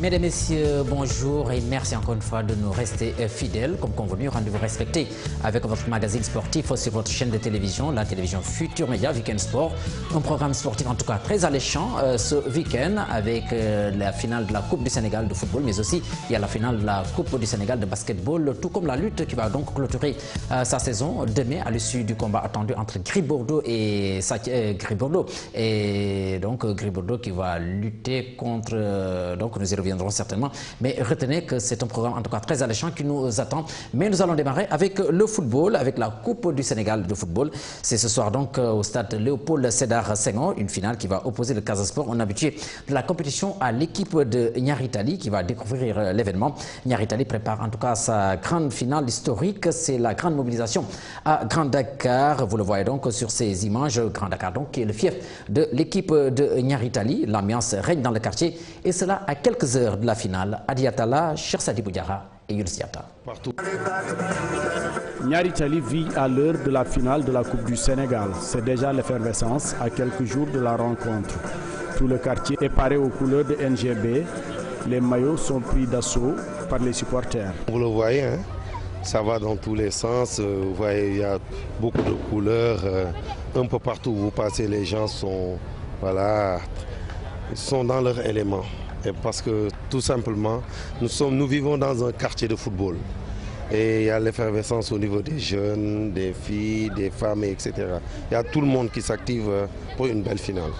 Mesdames, Messieurs, bonjour et merci encore une fois de nous rester fidèles. Comme convenu, rendez-vous respecté avec votre magazine sportif sur votre chaîne de télévision, la télévision Futur Média, Week-end Sport. Un programme sportif en tout cas très alléchant ce week-end avec la finale de la Coupe du Sénégal de football, mais aussi il y a la finale de la Coupe du Sénégal de basketball, tout comme la lutte qui va donc clôturer sa saison demain à l'issue du combat attendu entre Gris Bordeaux et Gris Bordeaux. Et donc Gris Bordeaux qui va lutter contre... donc nous y reviendrons certainement. Mais retenez que c'est un programme en tout cas très alléchant qui nous attend. Mais nous allons démarrer avec le football, avec la Coupe du Sénégal de football. C'est ce soir donc au stade Léopold Sédar Senghor, une finale qui va opposer le Casa Sport, un habitué de la compétition, à l'équipe de Niary Tally qui va découvrir l'événement. Niary Tally prépare en tout cas sa grande finale historique. C'est la grande mobilisation à Grand Dakar. Vous le voyez donc sur ces images. Grand Dakar donc qui est le fief de l'équipe de Niary Tally. L'ambiance règne dans le quartier et cela à quelques heures de la finale. Adi Atala, Cheikh Sadibou Diarra et Younous Diatta. Partout. Niary Tally vit à l'heure de la finale de la Coupe du Sénégal. C'est déjà l'effervescence à quelques jours de la rencontre. Tout le quartier est paré aux couleurs de NGB. Les maillots sont pris d'assaut par les supporters. Vous le voyez, hein? Ça va dans tous les sens. Vous voyez, il y a beaucoup de couleurs. Un peu partout où vous passez, les gens sont, voilà, ils sont dans leur élément. Et parce que tout simplement, nous vivons dans un quartier de football. Et il y a l'effervescence au niveau des jeunes, des filles, des femmes, etc. Il y a tout le monde qui s'active pour une belle finale.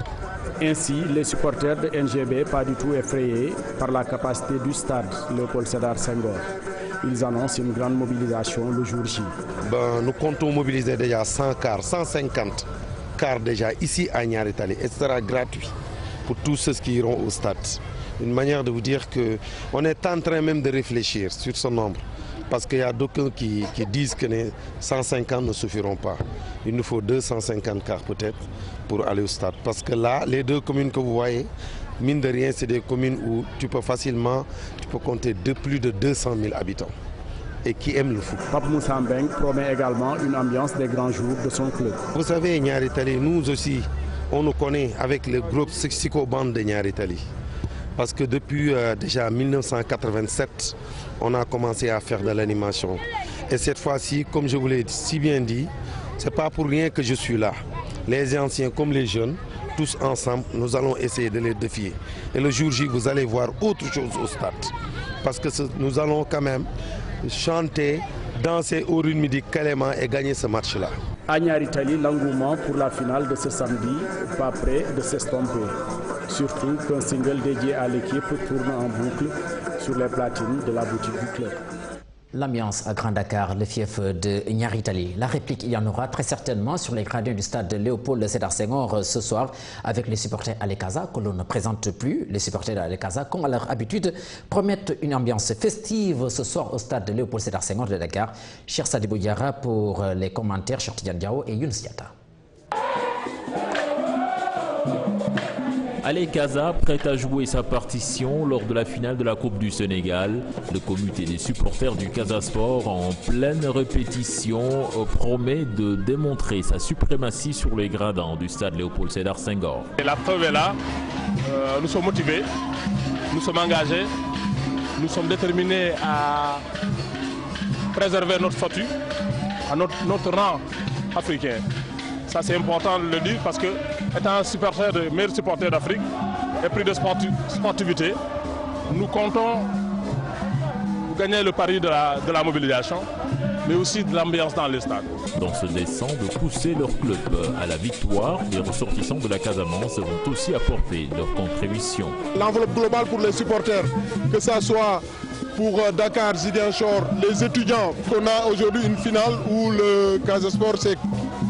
Ainsi, les supporters de NGB, pas du tout effrayés par la capacité du stade Léopold Sédar Senghor. Ils annoncent une grande mobilisation le jour J. Nous comptons mobiliser déjà 100 cars, 150 cars déjà ici à Niary Tally. Et ce sera gratuit pour tous ceux qui iront au stade. Une manière de vous dire qu'on est en train même de réfléchir sur ce nombre. Parce qu'il y a d'aucuns qui disent que les 150 ne suffiront pas. Il nous faut 250 cars peut-être pour aller au stade. Parce que là, les deux communes que vous voyez, mine de rien, c'est des communes où tu peux facilement compter plus de 200 000 habitants et qui aiment le foot. Pape Moussa Mbeng promet également une ambiance des grands jours de son club. Vous savez, Niary Tally, nous aussi, on nous connaît avec le groupe Sixiko Band de Niary Tally. Parce que depuis déjà 1987, on a commencé à faire de l'animation. Et cette fois-ci, comme je vous l'ai si bien dit, ce n'est pas pour rien que je suis là. Les anciens comme les jeunes, tous ensemble, nous allons essayer de les défier. Et le jour J, vous allez voir autre chose au stade. Parce que nous allons quand même chanter, danser au rythme du Kalema et gagner ce match-là. À Niary Tally, l'engouement pour la finale de ce samedi, pas près de s'estomper. Surtout qu'un single dédié à l'équipe tourne en boucle sur les platines de la boutique du club. L'ambiance à Grand Dakar, le fief de Niary Tally. La réplique, il y en aura très certainement sur les gradins du stade de Léopold Sédar Senghor ce soir avec les supporters à l'Ekaza que l'on ne présente plus. Les supporters à l'Ekaza, comme à leur habitude, promettent une ambiance festive ce soir au stade de Léopold Sédar Senghor de Dakar. Cheikh Sadibou Diarra pour les commentaires, Cheikh Tidiane Diao et Younous Diatta. Ale Casa, prête à jouer sa partition lors de la finale de la Coupe du Sénégal. Le comité des supporters du Casa Sport, en pleine répétition, promet de démontrer sa suprématie sur les gradins du stade Léopold Sédar Senghor. La preuve est là. Nous sommes motivés, nous sommes engagés, nous sommes déterminés à préserver notre statut, à notre rang africain. Ça, c'est important de le dire parce que, étant un supporter de meilleurs supporters d'Afrique et pris de sportivité, nous comptons gagner le pari de la mobilisation, mais aussi de l'ambiance dans les stades. Dans ce dessein de pousser leur club à la victoire, les ressortissants de la Casamance vont aussi apporter leur contribution. L'enveloppe globale pour les supporters, que ce soit pour Dakar, Ziguinchor, les étudiants, qu'on a aujourd'hui une finale où le Casa Sport s'est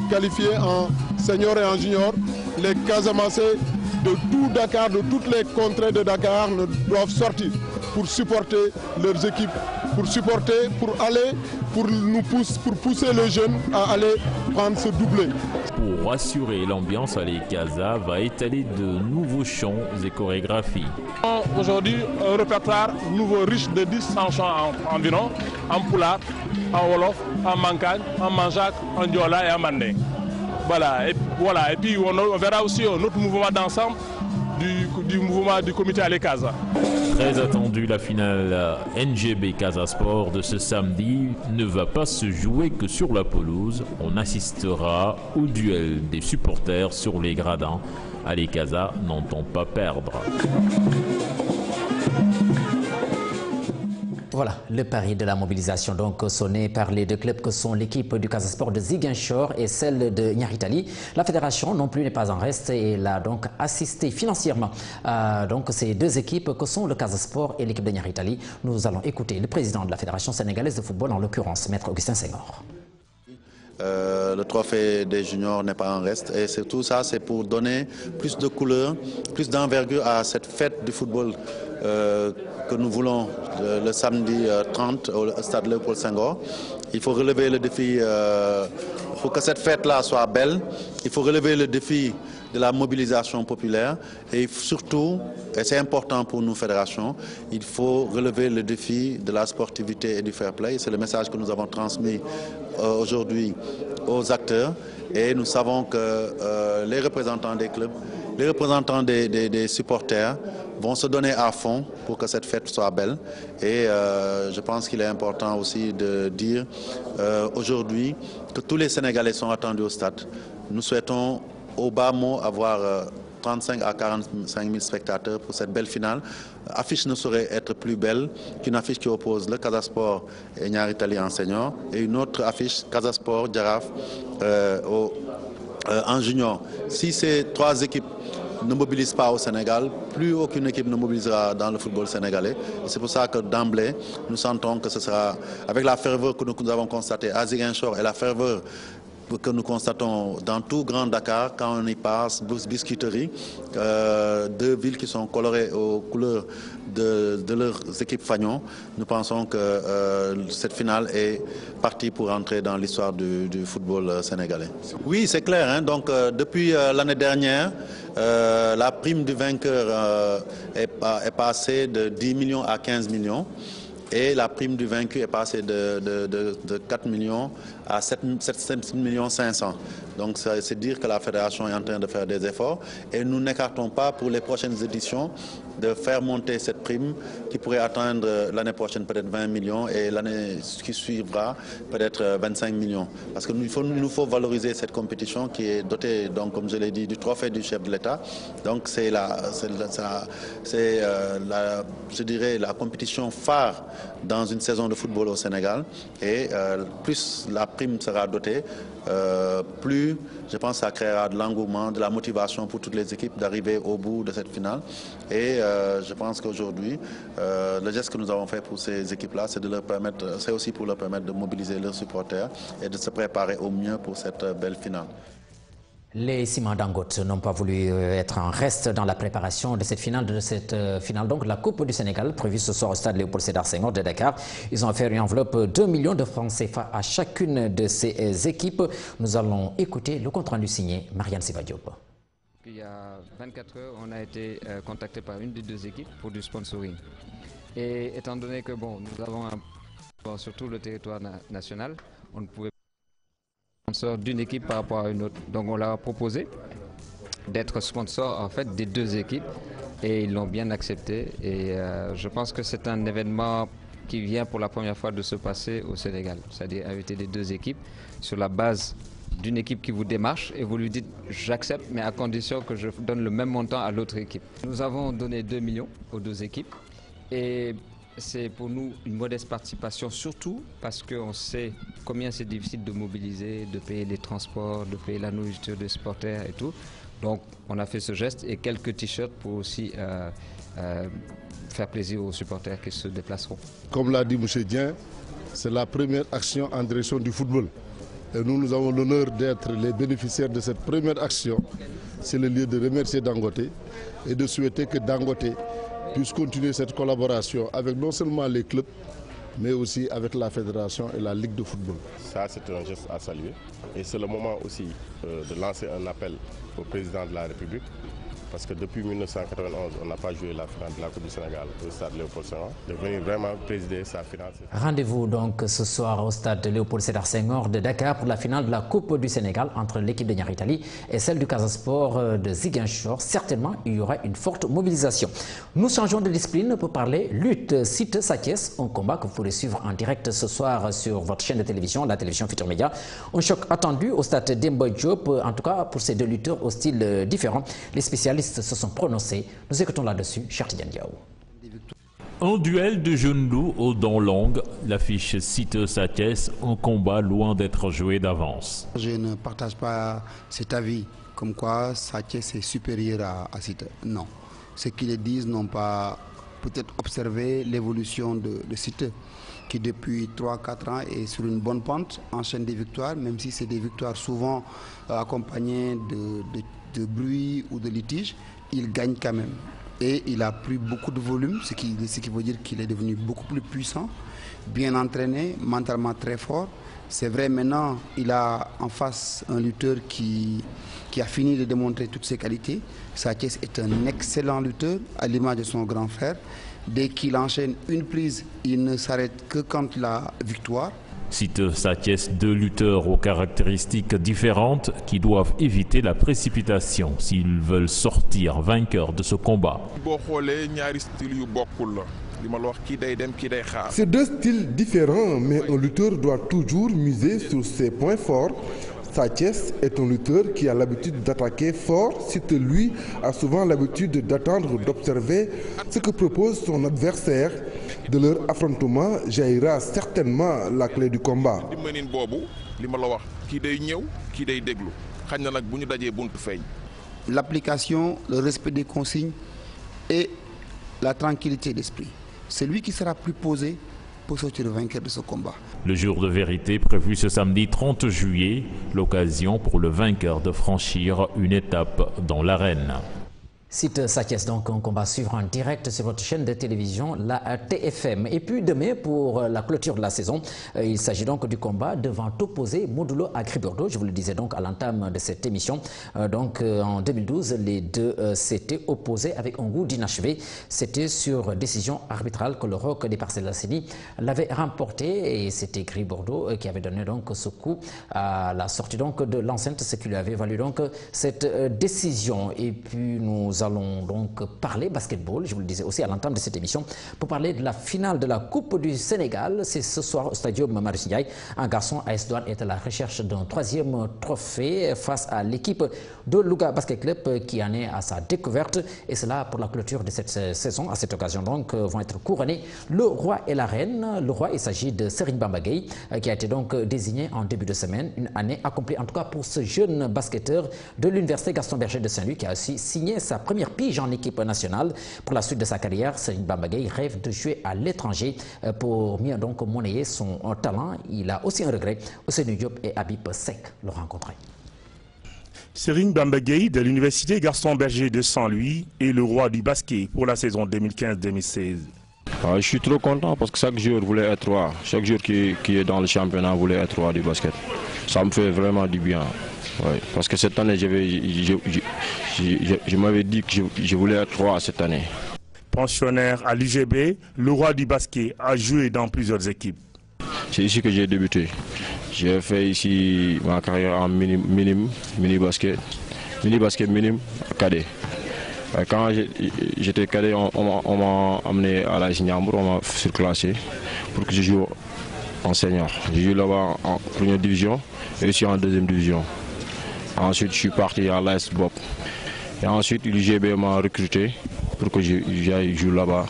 qualifié en senior et en junior. Les Casamancés de tout Dakar, de toutes les contrées de Dakar doivent sortir pour supporter leurs équipes, pour supporter, pour pousser les jeunes à aller prendre ce doublé. Pour assurer l'ambiance, Ale Casa va étaler de nouveaux chants et chorégraphies. Aujourd'hui, un répertoire nouveau riche de 10 chants environ, en Poulard, en Wolof, en Mankagne, en Manjak, en Diola et en Mandé. Voilà, et puis on verra aussi un autre mouvement d'ensemble du mouvement du comité Ale Casa. Très attendu, la finale NGB Casa Sport de ce samedi ne va pas se jouer que sur la pelouse. On assistera au duel des supporters sur les gradins. Allez, Casa n'entend pas perdre. Voilà, le pari de la mobilisation donc sonné par les deux clubs que sont l'équipe du Casa Sport de Ziguinchor et celle de Niary Tally. La fédération non plus n'est pas en reste et elle a donc assisté financièrement donc ces deux équipes que sont le Casa Sport et l'équipe de Niary Tally. Nous allons écouter le président de la Fédération sénégalaise de football, en l'occurrence Maître Augustin Senghor. Le trophée des juniors n'est pas en reste et c'est tout ça, c'est pour donner plus de couleur, plus d'envergure à cette fête du football que nous voulons le samedi 30 au stade Léopold Senghor. Il faut relever le défi, pour que cette fête-là soit belle, il faut relever le défi de la mobilisation populaire et surtout, et c'est important pour nous fédérations, il faut relever le défi de la sportivité et du fair play. C'est le message que nous avons transmis aujourd'hui aux acteurs et nous savons que les représentants des clubs, les représentants des supporters vont se donner à fond pour que cette fête soit belle. Et je pense qu'il est important aussi de dire aujourd'hui que tous les Sénégalais sont attendus au stade. Nous souhaitons au bas mot avoir 35 à 45 000 spectateurs pour cette belle finale. L'affiche ne saurait être plus belle qu'une affiche qui oppose le Casa Sport et Niary Tally en senior et une autre affiche Casa Sport Jaraaf en junior. Si ces trois équipes ne mobilisent pas au Sénégal, plus aucune équipe ne mobilisera dans le football sénégalais. C'est pour ça que d'emblée, nous sentons que ce sera, avec la ferveur que nous avons constatée à Ziguinchor et la ferveur que nous constatons dans tout Grand Dakar, quand on y passe, Biscuiterie, deux villes qui sont colorées aux couleurs de leurs équipes fanions, nous pensons que cette finale est partie pour entrer dans l'histoire du football sénégalais. Oui, c'est clair. Hein, donc, depuis l'année dernière, la prime du vainqueur est passée de 10 millions à 15 millions. Et la prime du vaincu est passée de 4 millions à 7 millions 500. Donc c'est dire que la fédération est en train de faire des efforts et nous n'écartons pas pour les prochaines éditions de faire monter cette prime qui pourrait atteindre l'année prochaine peut-être 20 millions et l'année qui suivra peut-être 25 millions. Parce qu'il nous faut valoriser cette compétition qui est dotée, donc, comme je l'ai dit, du trophée du chef de l'État. Donc c'est je dirais, la compétition phare dans une saison de football au Sénégal. Et plus la prime sera dotée, plus je pense que ça créera de l'engouement, de la motivation pour toutes les équipes d'arriver au bout de cette finale. Et je pense qu'aujourd'hui, le geste que nous avons fait pour ces équipes-là, c'est aussi pour leur permettre de mobiliser leurs supporters et de se préparer au mieux pour cette belle finale. Les Ciments Dangote n'ont pas voulu être en reste dans la préparation de cette finale, donc la Coupe du Sénégal, prévue ce soir au stade Léopold Sédar Senghor de Dakar. Ils ont offert une enveloppe de 2 millions de francs CFA à chacune de ces équipes. Nous allons écouter le compte-rendu signé Marianne Siva Diop. Il y a 24 heures, on a été contacté par une des deux équipes pour du sponsoring. Et étant donné que nous avons surtout le territoire national, on ne pouvait sponsor d'une équipe par rapport à une autre. Donc on leur a proposé d'être sponsor en fait des deux équipes et ils l'ont bien accepté et je pense que c'est un événement qui vient pour la première fois de se passer au Sénégal, c'est-à-dire inviter les deux équipes sur la base d'une équipe qui vous démarche et vous lui dites j'accepte mais à condition que je donne le même montant à l'autre équipe. Nous avons donné 2 millions aux deux équipes et c'est pour nous une modeste participation, surtout parce qu'on sait combien c'est difficile de mobiliser, de payer les transports, de payer la nourriture des supporters et tout. Donc on a fait ce geste et quelques t-shirts pour aussi faire plaisir aux supporters qui se déplaceront. Comme l'a dit M. Dien, c'est la première action en direction du football. Et nous avons l'honneur d'être les bénéficiaires de cette première action. C'est le lieu de remercier Dangote et de souhaiter que Dangote puisse continuer cette collaboration avec non seulement les clubs, mais aussi avec la fédération et la Ligue de football. Ça, c'est un geste à saluer. Et c'est le moment aussi de lancer un appel au président de la République, parce que depuis 1991, on n'a pas joué la finale de la Coupe du Sénégal au stade Léopold Senghor, de venir vraiment présider sa finale. Rendez-vous donc ce soir au stade Léopold Sédar Senghor de Dakar pour la finale de la Coupe du Sénégal entre l'équipe de Niary Tally et celle du Casa Sport de Ziguinchor. Certainement, il y aura une forte mobilisation. Nous changeons de discipline pour parler lutte. Siteu Sa Thiès, un combat que vous pourrez suivre en direct ce soir sur votre chaîne de télévision, la télévision Futur Média. Un choc attendu au stade Demba Diop, en tout cas pour ces deux lutteurs au style différent. Les spécialistes se sont prononcés. Nous écoutons là-dessus Cheikh Tidiane Diaw. Un duel de jeunes loups aux dents longues, l'affiche Siteu Sa Thiès, un combat loin d'être joué d'avance. Je ne partage pas cet avis comme quoi Sa Thiès est supérieur à Siteu. Non. Ceux qui le disent n'ont pas peut-être observé l'évolution de Siteu, qui depuis 3-4 ans est sur une bonne pente, enchaîne des victoires, même si c'est des victoires souvent accompagnées de bruit ou de litiges, il gagne quand même. Et il a pris beaucoup de volume, ce qui veut dire qu'il est devenu beaucoup plus puissant, bien entraîné, mentalement très fort. C'est vrai, maintenant, il a en face un lutteur qui a fini de démontrer toutes ses qualités. Sa Thiès est un excellent lutteur, à l'image de son grand frère. Dès qu'il enchaîne une prise, il ne s'arrête que quand la victoire. Siteu Sa Thiès, deux lutteurs aux caractéristiques différentes qui doivent éviter la précipitation s'ils veulent sortir vainqueurs de ce combat. C'est deux styles différents, mais un lutteur doit toujours miser sur ses points forts. Sa Thiès est un lutteur qui a l'habitude d'attaquer fort. Siteu, lui, a souvent l'habitude d'attendre, d'observer ce que propose son adversaire. De leur affrontement jaillira certainement la clé du combat. L'application, le respect des consignes et la tranquillité d'esprit. C'est lui qui sera plus posé pour sortir vainqueur de ce combat. Le jour de vérité prévu ce samedi 30 juillet, l'occasion pour le vainqueur de franchir une étape dans l'arène. Siteu Sa Thiès, donc un combat à suivre en direct sur votre chaîne de télévision, la TFM. Et puis demain, pour la clôture de la saison, il s'agit donc du combat devant opposer Modou Lo à Gris Bordeaux. Je vous le disais donc à l'entame de cette émission. En 2012, les deux s'étaient opposés avec un goût d'inachevé. C'était sur décision arbitrale que le Roc des Parcelles Assainies l'avait remporté. Et c'était Gris Bordeaux qui avait donné donc ce coup à la sortie donc de l'enceinte, ce qui lui avait valu donc cette décision. Et puis nous allons donc parler basketball, je vous le disais aussi à l'entame de cette émission, pour parler de la finale de la Coupe du Sénégal. C'est ce soir au stadium Marius Ndiaye. Un garçon AS Douanes est à la recherche d'un troisième trophée face à l'équipe de Louga Basket Club qui en est à sa découverte. Et cela pour la clôture de cette saison. À cette occasion donc vont être couronnés le roi et la reine. Le roi, il s'agit de Serigne Bamba Gueye qui a été donc désigné en début de semaine. Une année accomplie en tout cas pour ce jeune basketteur de l'université Gaston Berger de Saint-Louis qui a aussi signé sa première pige en équipe nationale. Pour la suite de sa carrière, Serigne Bamba Gueye rêve de jouer à l'étranger pour mieux donc monnayer son talent. Il a aussi un regret. Ousseynou Diop et Habib Seck l'ont rencontré. Serigne Bamba Gueye de l'université Gaston Berger de Saint-Louis est le roi du basket pour la saison 2015-2016. Je suis trop content parce que chaque joueur voulait être roi. Chaque joueur qui est dans le championnat voulait être roi du basket. Ça me fait vraiment du bien. Ouais, parce que cette année, je m'avais dit que je voulais être roi cette année. Pensionnaire à l'UGB, le roi du basket a joué dans plusieurs équipes. C'est ici que j'ai débuté. J'ai fait ici ma carrière en mini basket, minime, cadet. Quand j'étais cadet, on m'a amené à la Zignambour, on m'a surclassé pour que je joue en senior. J'ai joué là-bas en première division et aussi en deuxième division. Ensuite, je suis parti à l'AS Bob. Et ensuite, l'UGB m'a recruté pour que j'aille jouer là-bas.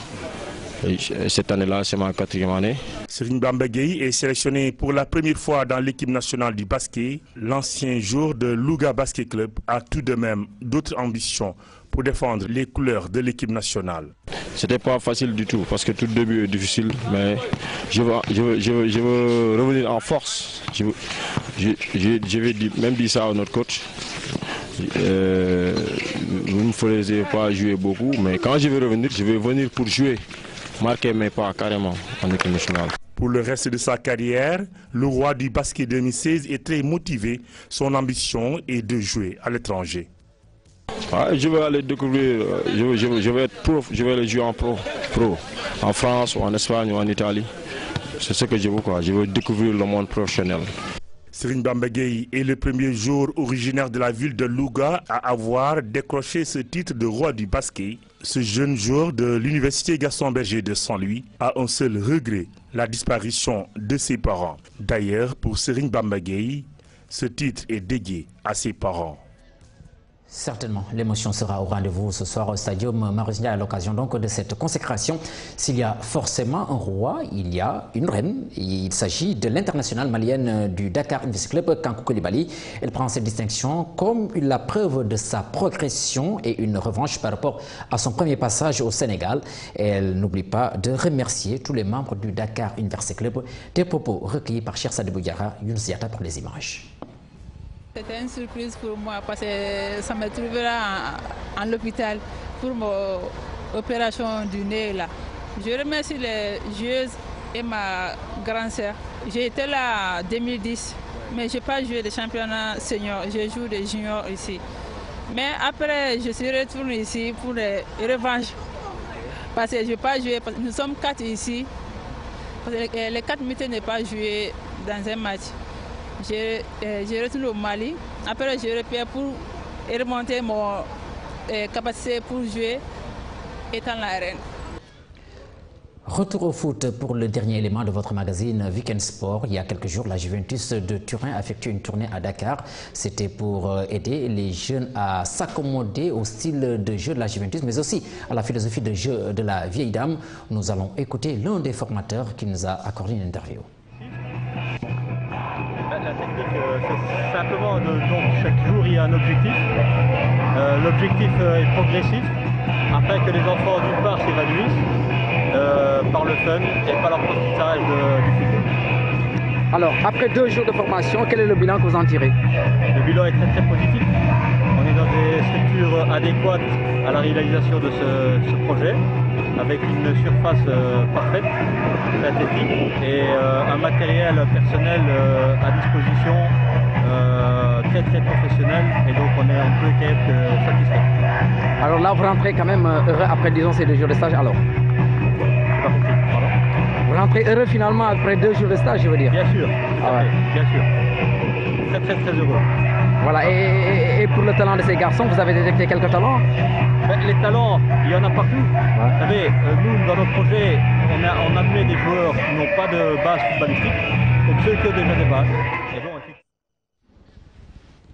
Cette année-là, c'est ma 4e année. Serigne Bamba Gueye est sélectionné pour la première fois dans l'équipe nationale du basket. L'ancien joueur de Louga Basket Club a tout de même d'autres ambitions pour défendre les couleurs de l'équipe nationale. C'était pas facile du tout parce que tout début est difficile, mais je veux revenir en force. Je vais même dire ça à notre coach. Vous ne faisiez pas jouer beaucoup, mais quand je vais venir pour jouer, marquer mes pas carrément en équipe nationale. Pour le reste de sa carrière, le roi du basket 2016 est très motivé. Son ambition est de jouer à l'étranger. Je vais aller découvrir, je vais être prof, je vais aller jouer en pro, en France ou en Espagne ou en Italie. C'est ce que je veux, quoi. Je veux découvrir le monde professionnel. Serigne Bamba Gueye est le premier joueur originaire de la ville de Louga à avoir décroché ce titre de roi du basket. Ce jeune joueur de l'université Gaston Berger de Saint-Louis a un seul regret, la disparition de ses parents. D'ailleurs, pour Serigne Bamba Gueye, ce titre est dédié à ses parents. Certainement, l'émotion sera au rendez-vous ce soir au Stadium Marius Ndiaye à l'occasion donc de cette consécration. S'il y a forcément un roi, il y a une reine. Il s'agit de l'internationale malienne du Dakar University Club, Kankou Koulibaly. Elle prend cette distinction comme la preuve de sa progression et une revanche par rapport à son premier passage au Sénégal. Elle n'oublie pas de remercier tous les membres du Dakar University Club. Des propos recueillis par Cheikh Sadibou Diarra, Younous Diatta pour les images. C'était une surprise pour moi parce que ça me trouvera en l'hôpital pour mon opération du nez là. Je remercie les joueuses et ma grande sœur. J'ai été là en 2010, mais je n'ai pas joué de championnat senior, je joue des juniors ici. Mais après, je suis retourné ici pour les revanches parce que je n'ai pas joué. Nous sommes 4 ici, parce que les 4 mutés n'ont pas joué dans un match. J'ai retourné au Mali. Après, je repère pour remonter mon capacité pour jouer étant la reine. Retour au foot pour le dernier élément de votre magazine Week-end Sport. Il y a quelques jours, la Juventus de Turin a effectué une tournée à Dakar. C'était pour aider les jeunes à s'accommoder au style de jeu de la Juventus, mais aussi à la philosophie de jeu de la vieille dame. Nous allons écouter l'un des formateurs qui nous a accordé une interview. La technique, c'est simplement, donc chaque jour il y a un objectif. L'objectif est progressif afin que les enfants d'une part s'évanouissent par le fun et par l'apprentissage du football. Alors, après 2 jours de formation, quel est le bilan que vous en tirez? Le bilan est très très positif. On est dans des structures adéquates à la réalisation de ce projet, avec une surface parfaite, synthétique, et un matériel personnel à disposition très très professionnel, et donc on peut être satisfait. Alors là, vous rentrez quand même heureux après, disons, ces 2 jours de stage, alors? Pas compris, pardon. Vous rentrez heureux finalement après 2 jours de stage, je veux dire? Bien sûr, bien sûr. Très très très heureux. Voilà, et pour le talent de ces garçons, vous avez détecté quelques talents? Les talents, il y en a partout. Ouais. Vous savez, nous, dans notre projet, on admet des joueurs qui n'ont pas de base footballistique, donc ceux qui ont déjà des bases. Et bon,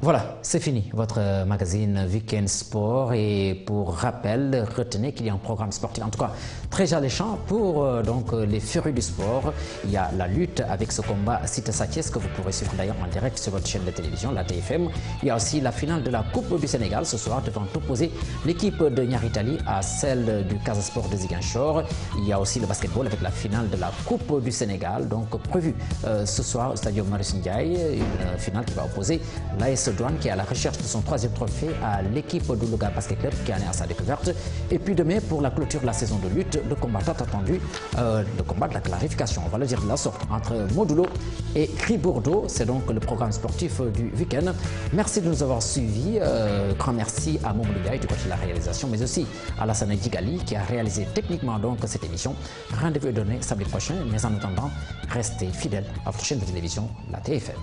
voilà, c'est fini, votre magazine Week-end Sport. Et pour rappel, retenez qu'il y a un programme sportif, en tout cas très alléchant pour donc, les férus du sport. Il y a la lutte avec ce combat Cité Sathiès que vous pourrez suivre d'ailleurs en direct sur votre chaîne de télévision, la TFM. Il y a aussi la finale de la Coupe du Sénégal ce soir devant opposer l'équipe de Niaritali à celle du Casa Sport de Ziguinchor. Il y a aussi le basketball avec la finale de la Coupe du Sénégal, donc prévue ce soir au Stadium Marius Ndiaye, une finale qui va opposer l'AS Douane qui est à la recherche de son 3e trophée à l'équipe du Louga Basket Club qui en est à sa découverte. Et puis demain, pour la clôture de la saison de lutte, le combat tant attendu, le combat de la clarification, on va le dire de la sorte, entre Modulo et Cri-Bourdeaux. C'est donc le programme sportif du week-end. Merci de nous avoir suivis. Grand merci à Momo Ndiaye du côté de la réalisation, mais aussi à Lassana Digali qui a réalisé techniquement donc cette émission. Rendez-vous est donné samedi prochain, mais en attendant, restez fidèles à votre chaîne de télévision, la TFM.